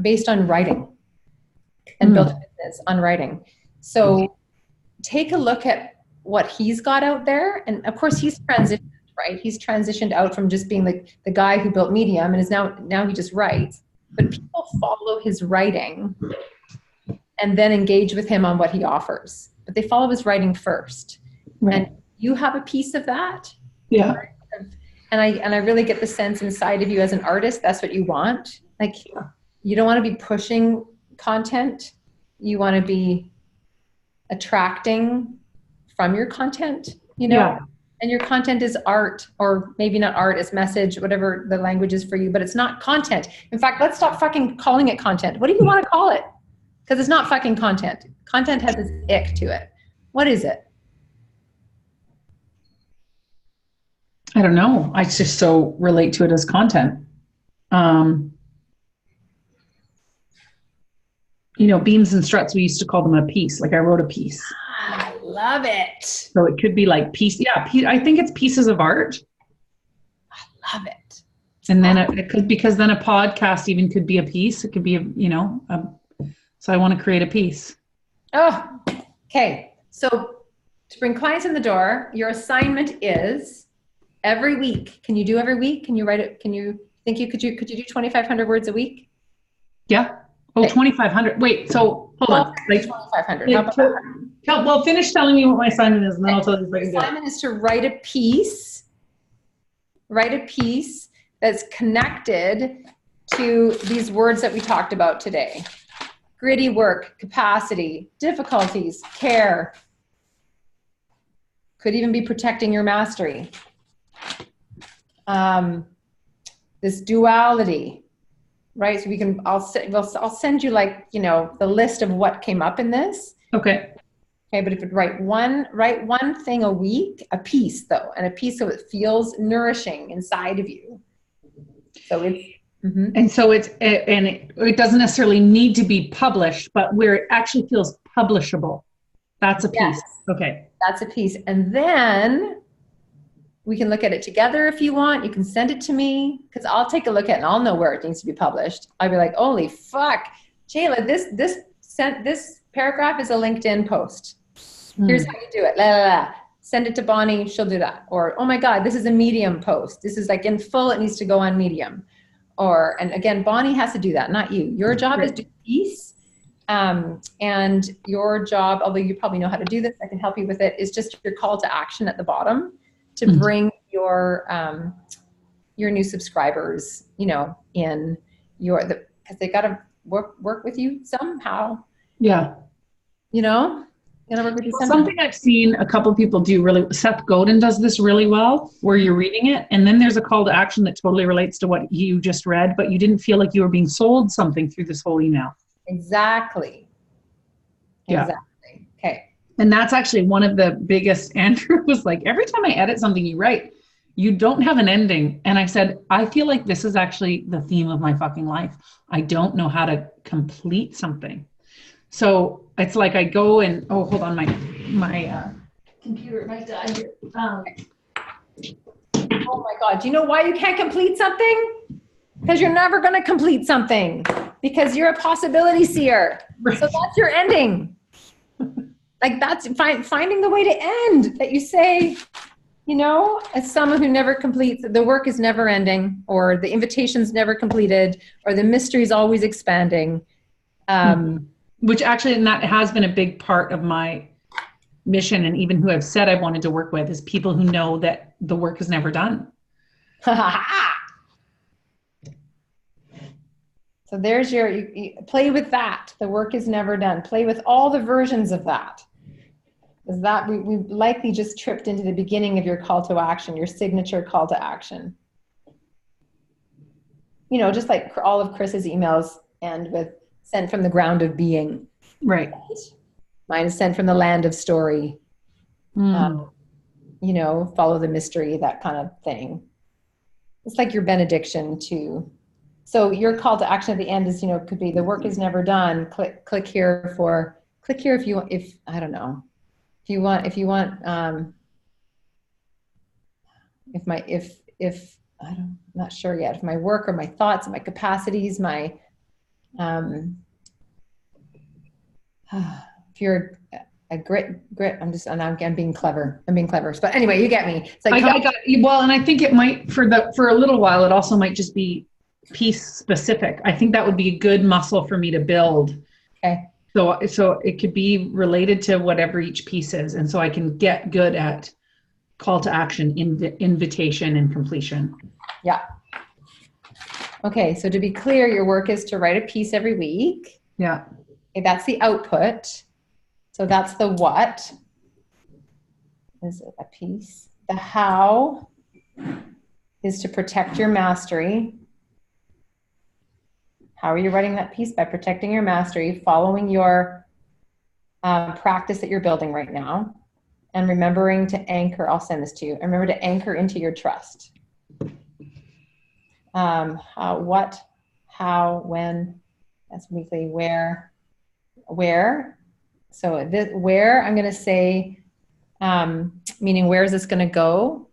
based on writing and built a business on writing. So take a look at what he's got out there. And of course he's transitioned, right? He's transitioned out from just being the guy who built Medium and is now he just writes. But people follow his writing and then engage with him on what he offers. But they follow his writing first. Right. And you have a piece of that. Yeah. And I really get the sense inside of you as an artist, that's what you want. Like, you don't want to be pushing content. You want to be attracting from your content, you know? Yeah. And your content is art, or maybe not art, it's message, whatever the language is for you, but it's not content. In fact, let's stop fucking calling it content. What do you want to call it? Because it's not fucking content. Content has this ick to it. What is it? I don't know. I just so relate to it as content. You know, beams and struts, we used to call them a piece. Like I wrote a piece. I love it. So it could be like piece. Yeah, I think it's pieces of art. I love it. And then it could, because then a podcast even could be a piece. It could be, so I want to create a piece. Oh, okay. So to bring clients in the door, your assignment is every week. Can you do every week? Can you write it? Could you do 2,500 words a week? Yeah. Oh, okay. 2,500. Wait, so hold on. Like 2,500. Well, finish telling me what my assignment is, and then I'll tell you if I can do it. The assignment is to write a piece that's connected to these words that we talked about today. Gritty work, capacity, difficulties, care. Could even be protecting your mastery. This duality, right? So I'll send you the list of what came up in this. Okay. Okay, but if you write one thing a week, a piece though, and a piece so it feels nourishing inside of you. So it's, and so it doesn't necessarily need to be published, but where it actually feels publishable. That's a piece. Yes. Okay. That's a piece. And then we can look at it together if you want. You can send it to me because I'll take a look at it and I'll know where it needs to be published. I'll be like, holy fuck, Chela, this paragraph is a LinkedIn post. Here's how you do it. La, la, la. Send it to Bonnie, she'll do that. Or, oh my God, this is a Medium post. This is like in full, it needs to go on Medium. And again, Bonnie has to do that, not you. Your job is to do piece. And your job, although you probably know how to do this, I can help you with it, is just your call to action at the bottom to bring your new subscribers, in because they got to work with you somehow. Yeah. Something I've seen a couple of people do really, Sept does this really well, where you're reading it and then there's a call to action that totally relates to what you just read, but you didn't feel like you were being sold something through this whole email. Exactly. Yeah. Exactly. Okay. And that's actually one of the biggest, Andrew was like, every time I edit something you write, you don't have an ending. And I said, I feel like this is actually the theme of my fucking life. I don't know how to complete something. So it's like I go and, hold on, my computer might die here. Oh my God, do you know why you can't complete something? Because you're never going to complete something because you're a possibility seer. Right. So that's your ending. Like that's finding the way to end, that you say, you know, as someone who never completes, the work is never ending, or the invitation's never completed, or the mystery is always expanding. Which actually, and that has been a big part of my mission, and even who I've said I wanted to work with, is people who know that the work is never done. So there's you play with that. The work is never done. Play with all the versions of that. Is that we likely just tripped into the beginning of your call to action, your signature call to action. You know, just like all of Chris's emails end with sent from the ground of being. Right. Mine is sent from the land of story. You know, follow the mystery, that kind of thing. It's like your benediction to. So your call to action at the end is, you know, could be the work is never done. Click here if I don't know. If I'm not sure yet, if my work or my thoughts and my capacities, my if you're a grit, I'm being clever. But anyway, you get me. It's like well, and I think it might for a little while, it also might just be piece specific. I think that would be a good muscle for me to build. Okay. So it could be related to whatever each piece is. And so I can get good at call to action, invitation, and completion. Yeah. Okay. So to be clear, your work is to write a piece every week. Yeah. Okay, that's the output. So that's the what. Is it a piece? The how is to protect your mastery. How are you writing that piece? By protecting your mastery, following your practice that you're building right now, and remembering to anchor. I'll send this to you. And remember to anchor into your trust. How, what, how, when, that's weekly, where. So this, where I'm going to say, meaning where is this going to go?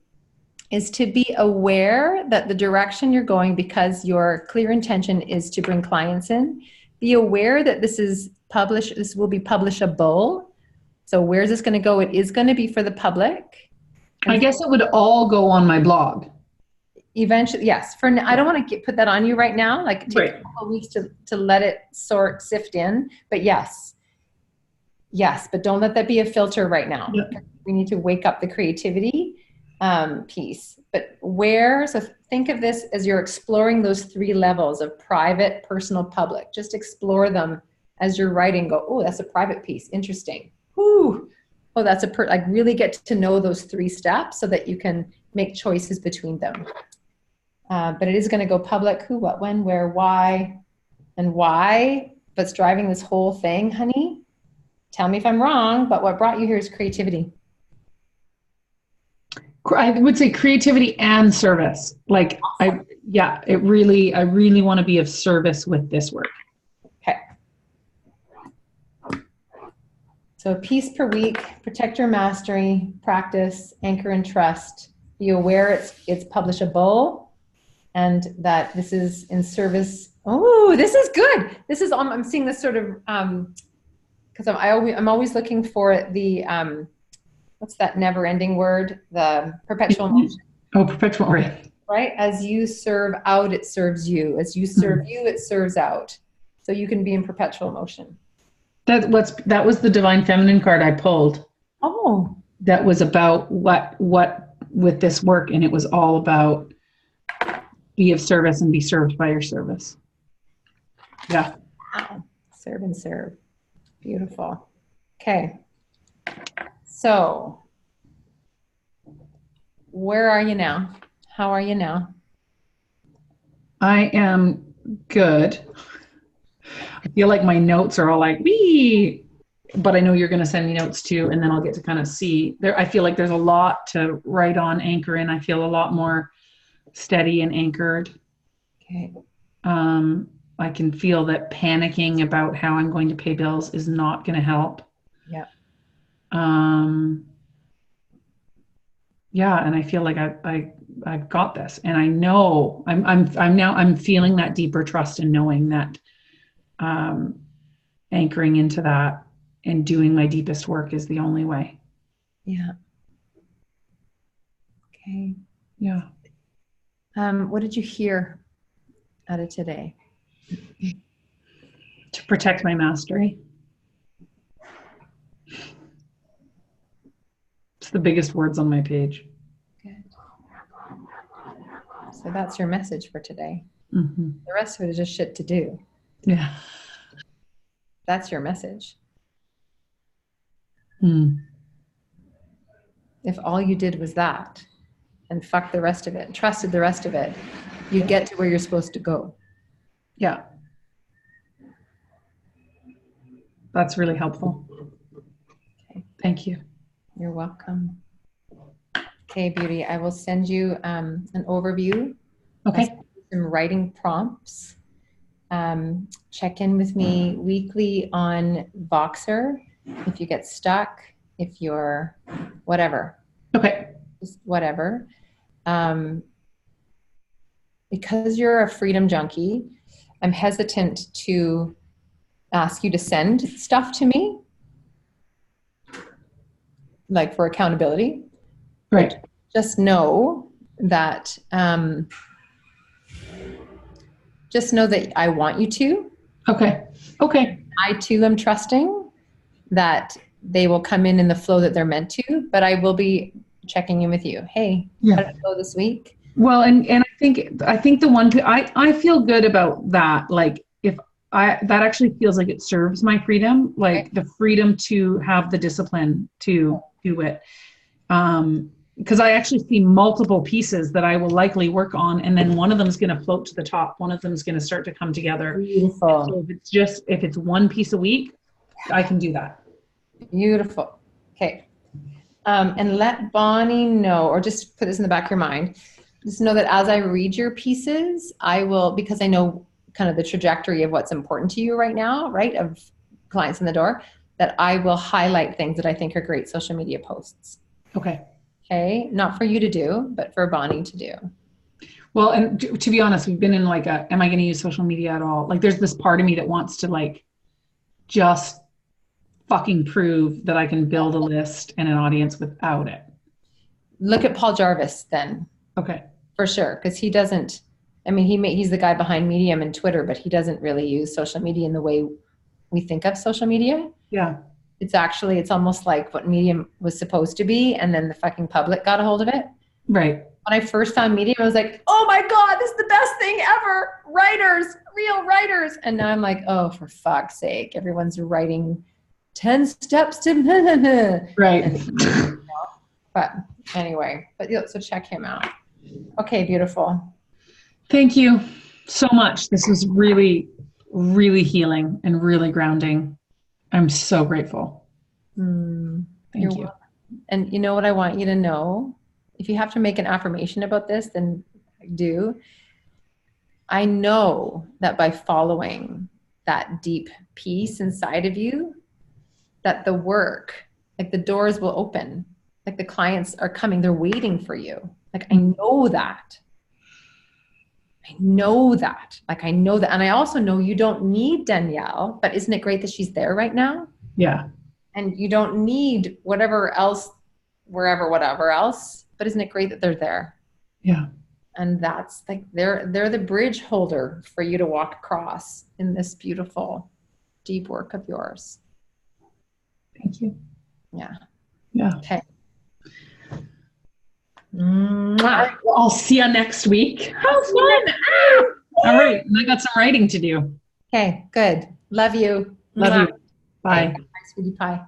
Is to be aware that the direction you're going, because your clear intention is to bring clients in, be aware that this will be publishable. So where's this going to go? It is going to be for the public. I guess it would all go on my blog. Eventually, yes. I don't want to put that on you right now. Like take a couple of weeks to let it sift in. But yes, but don't let that be a filter right now. Yep. We need to wake up the creativity piece. But so think of this as you're exploring those three levels of private, personal, public. Just explore them as you're writing. Go, oh, that's a private piece. Interesting. Ooh, oh, that's like really get to know those three steps so that you can make choices between them. But it is going to go public. Who, what, when, where, why, and why. What's driving this whole thing, honey? Tell me if I'm wrong, but what brought you here is creativity. I would say creativity and service. Like, awesome. I really want to be of service with this work. Okay. So a piece per week, protect your mastery, practice, anchor and trust, be aware it's publishable, and that this is in service. Oh, this is good. This is, I'm seeing this sort of, because I'm always looking for the, what's that never ending word? The perpetual motion. Oh, perpetual, right. Right? As you serve out, it serves you. As you serve you, it serves out. So you can be in perpetual motion. That was the Divine Feminine card I pulled. Oh. That was about what with this work, and it was all about be of service and be served by your service. Yeah. Wow. Serve and serve. Beautiful. Okay. So, where are you now? How are you now? I am good. I feel like my notes are all like, wee, but I know you're going to send me notes too, and then I'll get to kind of see there. I feel like there's a lot to write on, anchor in. I feel a lot more steady and anchored. Okay. I can feel that panicking about how I'm going to pay bills is not going to help. Yeah. Yeah. And I feel like I've got this. And I know I'm feeling that deeper trust and knowing that, anchoring into that and doing my deepest work is the only way. Yeah. Okay. Yeah. What did you hear out of today? To protect my mastery. It's the biggest words on my page. Good. So that's your message for today. Mm-hmm. The rest of it is just shit to do. Yeah. That's your message. Mm. If all you did was that and fuck the rest of it, trusted the rest of it, you get to where you're supposed to go. Yeah. That's really helpful. Okay. Thank you. You're welcome. Okay, beauty. I will send you an overview. Okay. Some writing prompts. Check in with me weekly on Voxer. If you get stuck, if you're whatever. Okay. Just whatever. Because you're a freedom junkie, I'm hesitant to ask you to send stuff to me, like for accountability. Right. But just know that I want you to. Okay. Okay. I too am trusting that they will come in the flow that they're meant to, but I will be checking in with you. Hey, how did it go this week? Well, and I think the one I feel good about that. Like if that actually feels like it serves my freedom, like the freedom to have the discipline to do it. Because I actually see multiple pieces that I will likely work on, and then one of them is going to float to the top. One of them is going to start to come together. Beautiful. So if it's one piece a week, I can do that. Beautiful. Okay. And let Bonnie know, or just put this in the back of your mind, just know that as I read your pieces, I will, because I know kind of the trajectory of what's important to you right now, right, of clients in the door, that I will highlight things that I think are great social media posts. Okay. Okay. Not for you to do, but for Bonnie to do. Well, and to be honest, we've been in like am I going to use social media at all? Like there's this part of me that wants to like just fucking prove that I can build a list and an audience without it. Look at Paul Jarvis then. Okay. For sure. Because he doesn't, I mean, he's the guy behind Medium and Twitter, but he doesn't really use social media in the way we think of social media. Yeah. It's almost like what Medium was supposed to be. And then the fucking public got a hold of it. Right. When I first found Medium, I was like, oh my God, this is the best thing ever. Writers, real writers. And now I'm like, oh, for fuck's sake, everyone's writing 10 steps to right. But anyway, so check him out. Okay, beautiful. Thank you so much. This was really, really healing and really grounding. I'm so grateful. Thank you. Welcome. And you know what I want you to know? If you have to make an affirmation about this, then do. I know that by following that deep peace inside of you, that the work, like the doors will open, like the clients are coming, they're waiting for you. Like, I know that. I know that. And I also know you don't need Danielle, but isn't it great that she's there right now? Yeah. And you don't need whatever else, whatever else, but isn't it great that they're there? Yeah. And that's like, they're the bridge holder for you to walk across in this beautiful, deep work of yours. Thank you. Yeah. Yeah. Okay. All right, well, I'll see you next week. How fun. All right. And I got some writing to do. Okay, good. Love you. Love you. Bye. Okay. Bye, sweetie pie.